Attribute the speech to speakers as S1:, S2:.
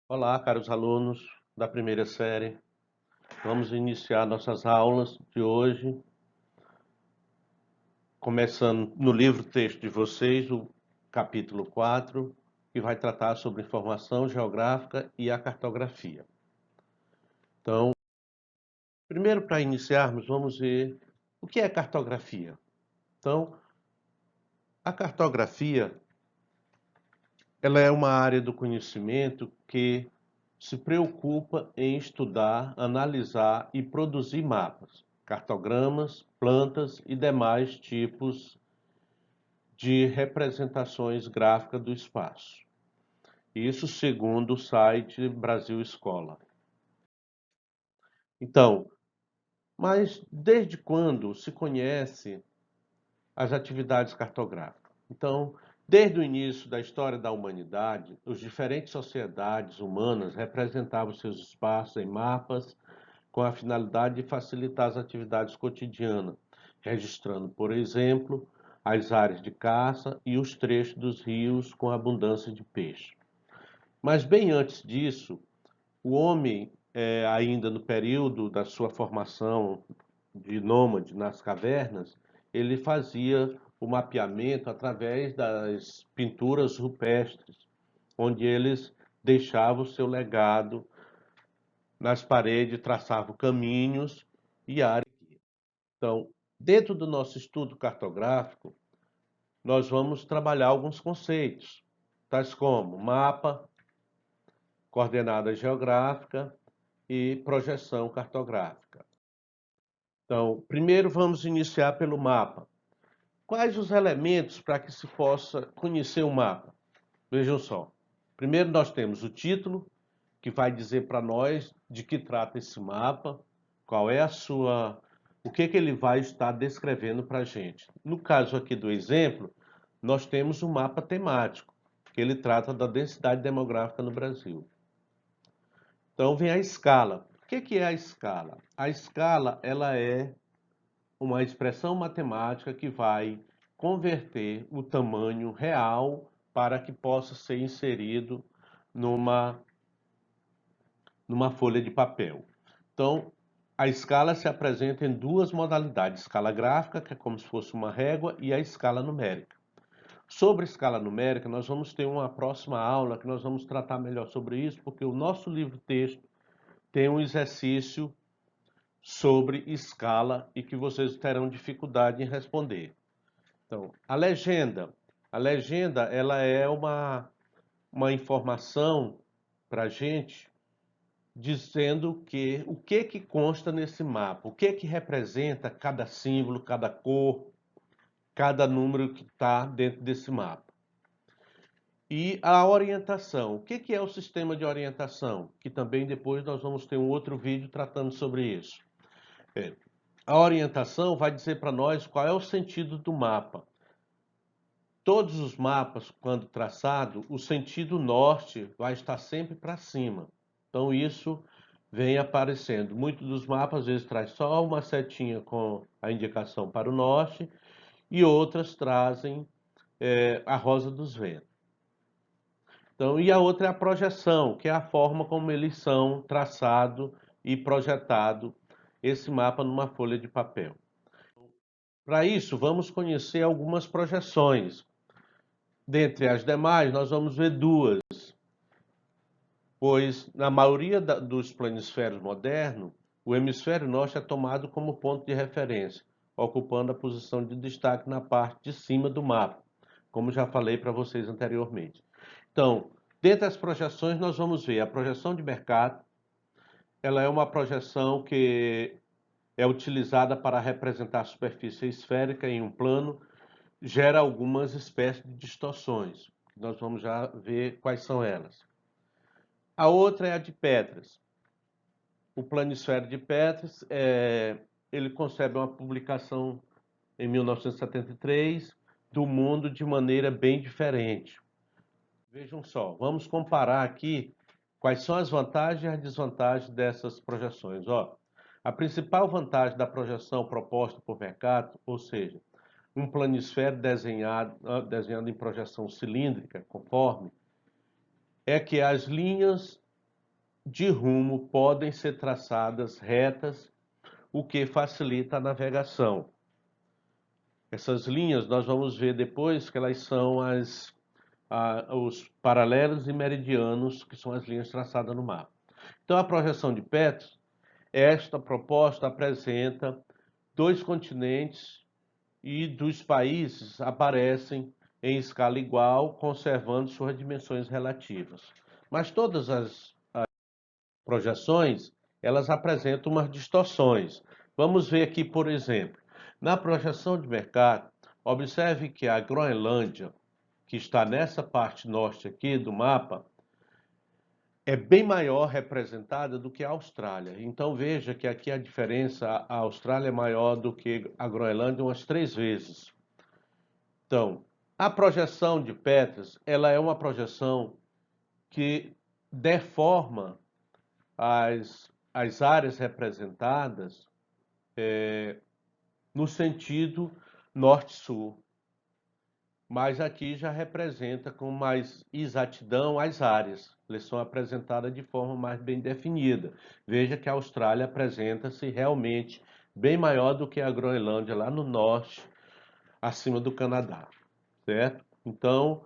S1: Olá, caros alunos da primeira série. Vamos iniciar nossas aulas de hoje, começando no livro-texto de vocês, o capítulo 4, que vai tratar sobre informação geográfica e a cartografia. Então, primeiro, para iniciarmos, vamos ver o que é cartografia. Então, a cartografia, ela é uma área do conhecimento que se preocupa em estudar, analisar e produzir mapas, cartogramas, plantas e demais tipos de representações gráficas do espaço. Isso segundo o site Brasil Escola. Então, mas desde quando se conhece as atividades cartográficas? Então, desde o início da história da humanidade, as diferentes sociedades humanas representavam seus espaços em mapas com a finalidade de facilitar as atividades cotidianas, registrando, por exemplo, as áreas de caça e os trechos dos rios com abundância de peixe. Mas bem antes disso, o homem, ainda no período da sua formação de nômade nas cavernas, ele fazia o mapeamento através das pinturas rupestres, onde eles deixavam o seu legado nas paredes, traçavam caminhos e áreas. Então, dentro do nosso estudo cartográfico, nós vamos trabalhar alguns conceitos, tais como mapa, coordenada geográfica e projeção cartográfica. Então, primeiro vamos iniciar pelo mapa. Quais os elementos para que se possa conhecer o mapa? Vejam só. Primeiro nós temos o título, que vai dizer para nós de que trata esse mapa, qual é a sua, o que ele vai estar descrevendo para a gente. No caso aqui do exemplo, nós temos um mapa temático, que ele trata da densidade demográfica no Brasil. Então vem a escala. O que é a escala? A escala, ela é uma expressão matemática que vai converter o tamanho real para que possa ser inserido numa folha de papel. Então, a escala se apresenta em duas modalidades: escala gráfica, que é como se fosse uma régua, e a escala numérica. Sobre a escala numérica, nós vamos ter uma próxima aula que nós vamos tratar melhor sobre isso, porque o nosso livro-texto tem um exercício sobre escala e que vocês terão dificuldade em responder. Então, a legenda. A legenda, ela é uma informação para a gente dizendo o que consta nesse mapa, o que representa cada símbolo, cada cor, cada número que está dentro desse mapa. E a orientação. O que é o sistema de orientação? Que também depois nós vamos ter um outro vídeo tratando sobre isso. A orientação vai dizer para nós qual é o sentido do mapa. Todos os mapas, quando traçado, o sentido norte vai estar sempre para cima. Então isso vem aparecendo. Muitos dos mapas às vezes traz só uma setinha com a indicação para o norte e outras trazem a rosa dos ventos. Então, e a outra é a projeção, que é a forma como eles são traçado e projetado esse mapa numa folha de papel. Para isso, vamos conhecer algumas projeções. Dentre as demais, nós vamos ver duas, pois na maioria dos planisférios modernos, o hemisfério norte é tomado como ponto de referência, ocupando a posição de destaque na parte de cima do mapa, como já falei para vocês anteriormente. Então, dentre as projeções, nós vamos ver a projeção de Mercator. Ela é uma projeção que é utilizada para representar a superfície esférica em um plano, gera algumas espécies de distorções. Nós vamos já ver quais são elas. A outra é a de Petras. O planisfério de Petras, ele concebe uma publicação em 1973 do mundo de maneira bem diferente. Vejam só, vamos comparar aqui quais são as vantagens e as desvantagens dessas projeções. Ó, a principal vantagem da projeção proposta por Mercator, ou seja, um planisfério desenhado em projeção cilíndrica, conforme, é que as linhas de rumo podem ser traçadas retas, o que facilita a navegação. Essas linhas nós vamos ver depois que elas são os paralelos e meridianos, que são as linhas traçadas no mapa. Então, a projeção de Petz, esta proposta apresenta dois continentes e dos países aparecem em escala igual, conservando suas dimensões relativas. Mas todas as projeções, elas apresentam umas distorções. Vamos ver aqui, por exemplo, na projeção de mercado, observe que a Groenlândia, que está nessa parte norte aqui do mapa, é bem maior representada do que a Austrália. Então veja que aqui a diferença, a Austrália é maior do que a Groenlândia umas 3 vezes. Então, a projeção de Peters, ela é uma projeção que deforma as áreas representadas no sentido norte-sul. Mas aqui já representa com mais exatidão as áreas. Eles são apresentadas de forma mais bem definida. Veja que a Austrália apresenta-se realmente bem maior do que a Groenlândia lá no norte, acima do Canadá, certo? Então,